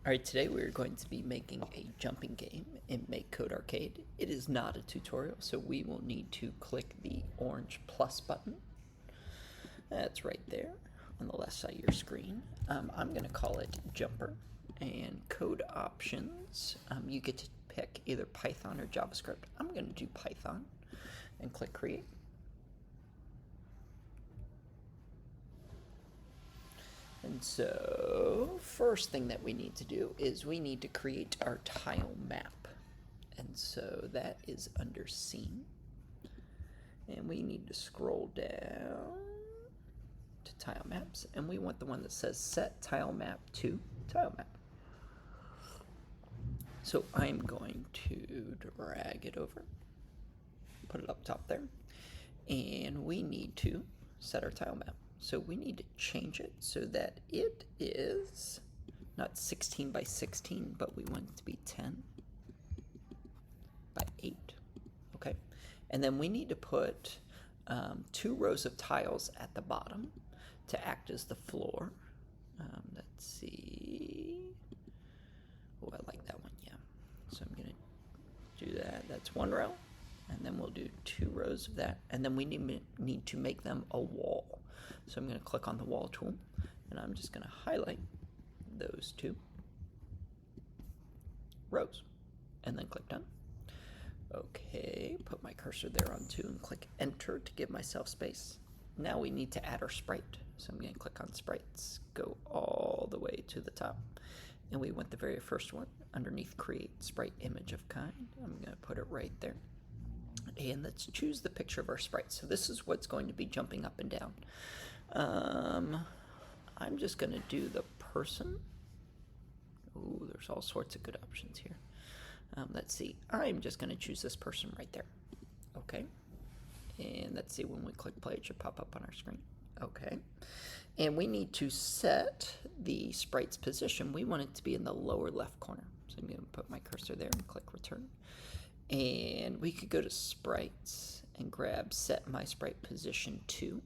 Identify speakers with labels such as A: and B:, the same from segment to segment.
A: Alright, today we're going to be making a jumping game in MakeCode Arcade. It is not a tutorial, so we will need to click the orange plus button. That's right there on the left side of your screen. I'm going to call it Jumper. And code options, you get to pick either Python or JavaScript. I'm going to do Python and click Create. And so, first thing that we need to do is we need to create our tile map. And so that is under Scene. And we need to scroll down to Tile Maps. And we want the one that says Set Tile Map to Tile Map. So I'm going to drag it over, put it up top there. And we need to set our tile map. So we need to change it so that it is not 16 by 16, but we want it to be 10 by 8. Okay. And then we need to put 2 rows of tiles at the bottom to act as the floor. Let's see. Oh, I like that one. Yeah. So I'm going to do that. That's 1 row. And then we'll do 2 rows of that. And then we need to make them a wall. So I'm going to click on the wall tool, and I'm just going to highlight those 2 rows, and then click Done. Okay, put my cursor there on 2 and click Enter to give myself space. Now we need to add our sprite. So I'm going to click on Sprites, go all the way to the top. And we want the very first one underneath Create Sprite Image of Kind. I'm going to put it right there. And let's choose the picture of our sprite. So this is what's going to be jumping up and down. I'm just going to do the person. Ooh, there's all sorts of good options here. Let's see. I'm just going to choose this person right there. Okay. And let's see, when we click play, it should pop up on our screen. Okay. And we need to set the sprite's position. We want it to be in the lower left corner. So I'm going to put my cursor there and click Return. And we could go to Sprites and grab Set My Sprite Position to.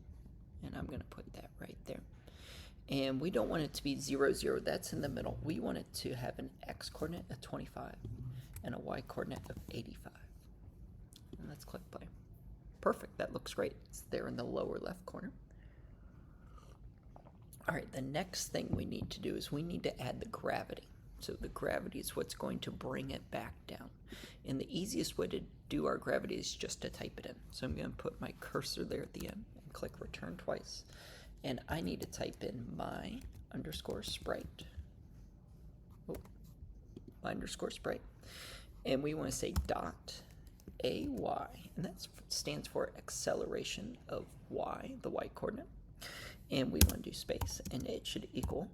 A: And I'm going to put that right there. And we don't want it to be 0, 0. That's in the middle. We want it to have an X coordinate of 25 and a Y coordinate of 85. And let's click play. Perfect. That looks great. It's there in the lower left corner. All right, the next thing we need to do is we need to add the gravity. So the gravity is what's going to bring it back down. And the easiest way to do our gravity is just to type it in. So I'm going to put my cursor there at the end and click Return twice. And I need to type in my underscore sprite. Oh, my underscore sprite. And we want to say dot AY. And that stands for acceleration of Y, the Y coordinate. And we want to do space. And it should equal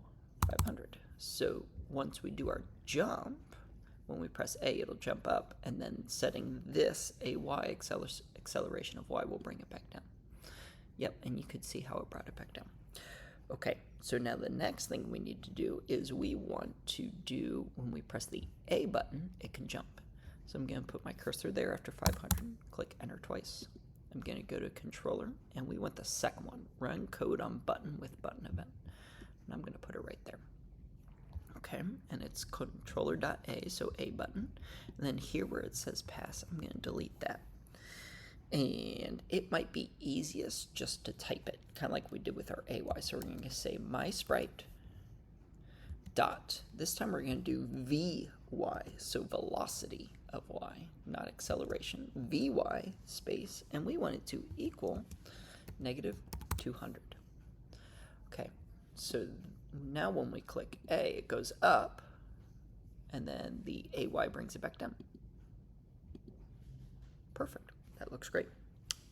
A: 500. So once we do our jump, when we press A, it'll jump up, and then setting this AY acceleration of Y will bring it back down. Yep, and you could see how it brought it back down. Okay, so now the next thing we need to do is we want to do, when we press the A button, it can jump. So I'm going to put my cursor there after 500, click Enter twice. I'm going to go to Controller, and we want the second one, Run Code on Button with Button Event. And I'm going to put it right there. Okay, and it's controller.a, so A button. And then here where it says pass, I'm going to delete that. And it might be easiest just to type it, kind of like we did with our AY. So we're going to say my sprite dot. This time we're going to do VY, so velocity of Y, not acceleration. VY space, and we want it to equal -200. Okay, so now when we click A, it goes up, and then the AY brings it back down. Perfect. That looks great.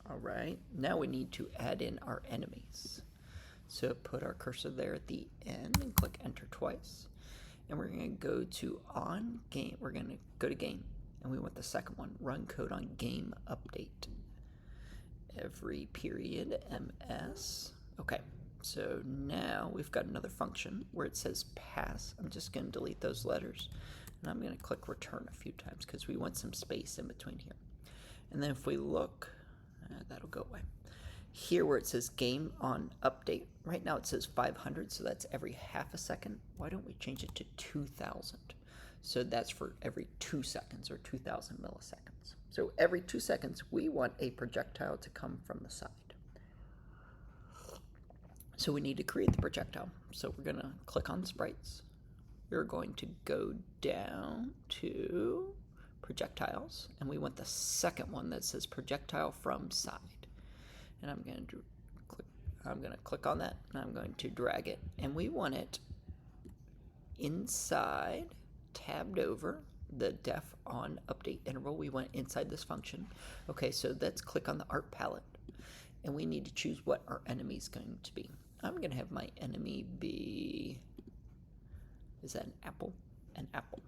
A: All right, now we need to add in our enemies. So put our cursor there at the end and click Enter twice. And we're going to go to On Game. We're going to go to Game, and we want the second one, Run Code on Game Update. Every period, MS. Okay. So now we've got another function where it says pass. I'm just going to delete those letters, and I'm going to click Return a few times because we want some space in between here. And then if we look, that'll go away. Here where it says game on update, right now it says 500, so that's every half a second. Why don't we change it to 2000? So that's for every 2 seconds, or 2000 milliseconds. So every 2 seconds, we want a projectile to come from the side. So we need to create the projectile. So we're going to click on sprites. We're going to go down to projectiles, and we want the second one that says projectile from side. And I'm going to click on that, and I'm going to drag it, and we want it inside, tabbed over the def on update interval. We want it inside this function. Okay, so let's click on the art palette, and we need to choose what our enemy is going to be. I'm going to have my enemy be, is that an apple? An apple.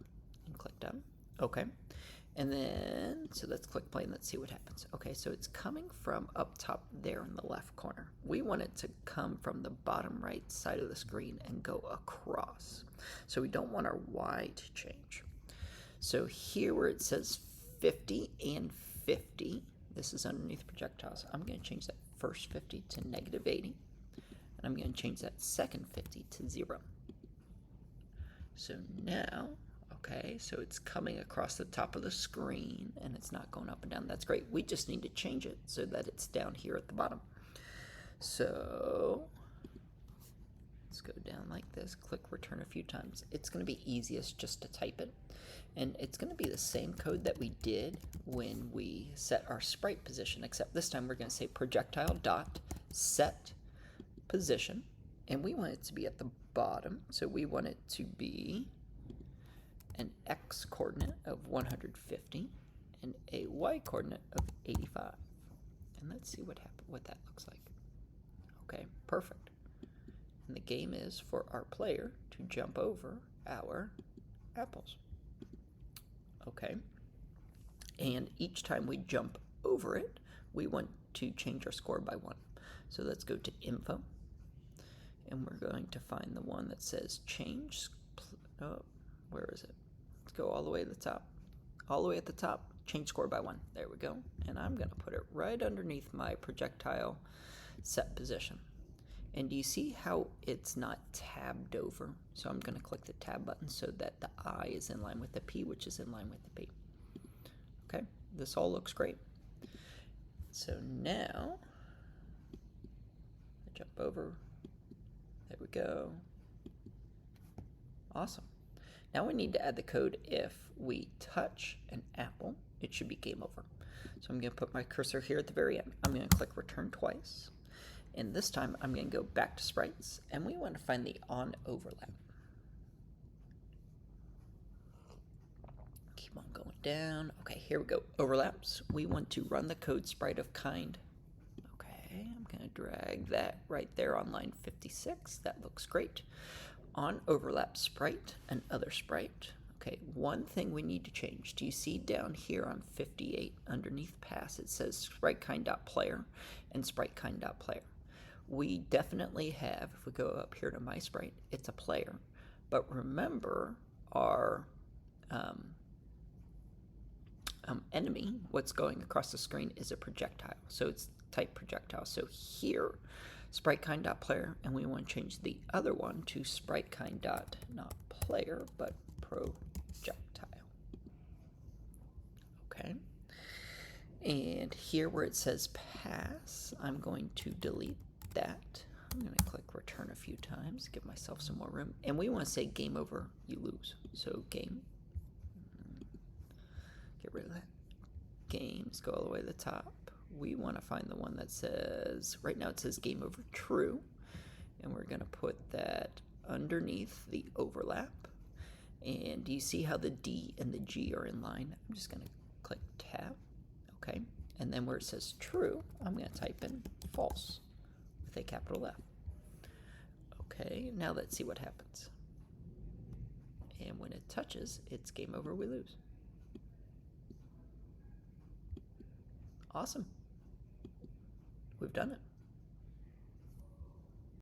A: And click done. Okay. And then, so let's click play and let's see what happens. Okay, so it's coming from up top there in the left corner. We want it to come from the bottom right side of the screen and go across. So we don't want our Y to change. So here where it says 50 and 50, this is underneath projectiles. I'm going to change that first 50 to -80. And I'm going to change that second 50 to 0. So now, okay, so it's coming across the top of the screen and it's not going up and down. That's great. We just need to change it so that it's down here at the bottom. So let's go down like this, click return a few times. It's going to be easiest just to type it. And it's going to be the same code that we did when we set our sprite position, except this time we're going to say projectile dot set position, and we want it to be at the bottom. So we want it to be an x coordinate of 150 and a y coordinate of 85. And let's see what that looks like. Okay, perfect. And the game is for our player to jump over our apples. Okay. And each time we jump over it, we want to change our score by 1. So let's go to info, and we're going to find the one that says change. Oh, where is it? Let's go all the way to the top. All the way at the top, change score by 1. There we go. And I'm going to put it right underneath my projectile set position. And do you see how it's not tabbed over? So I'm going to click the tab button so that the I is in line with the P, which is in line with the P. Okay, this all looks great. So now, I jump over. There we go. Awesome. Now we need to add the code if we touch an apple, it should be game over. So I'm going to put my cursor here at the very end. I'm going to click return twice. And this time I'm going to go back to sprites, and we want to find the on overlap. Keep on going down. Okay, here we go. Overlaps. We want to run the code sprite of kind. Okay, I'm going to drag that right there on line 56. That looks great. On overlap sprite and other sprite. Okay, one thing we need to change. Do you see down here on 58 underneath pass it says sprite kind.player and sprite kind.player. We definitely have, if we go up here to my sprite, it's a player. But remember our enemy, what's going across the screen is a projectile. So it's type projectile. So here, sprite kind.player, and we want to change the other one to sprite kind not player, but projectile. Okay. And here where it says pass, I'm going to delete that. I'm going to click return a few times, give myself some more room. And we want to say game over, you lose. So game, get rid of that. Games, go all the way to the top. We want to find the one that says, right now it says game over true. And we're going to put that underneath the overlap. And do you see how the D and the G are in line? I'm just going to click tab. Okay. And then where it says true, I'm going to type in false with a capital F. Okay, now let's see what happens. And when it touches, it's game over, we lose. Awesome. We've done it.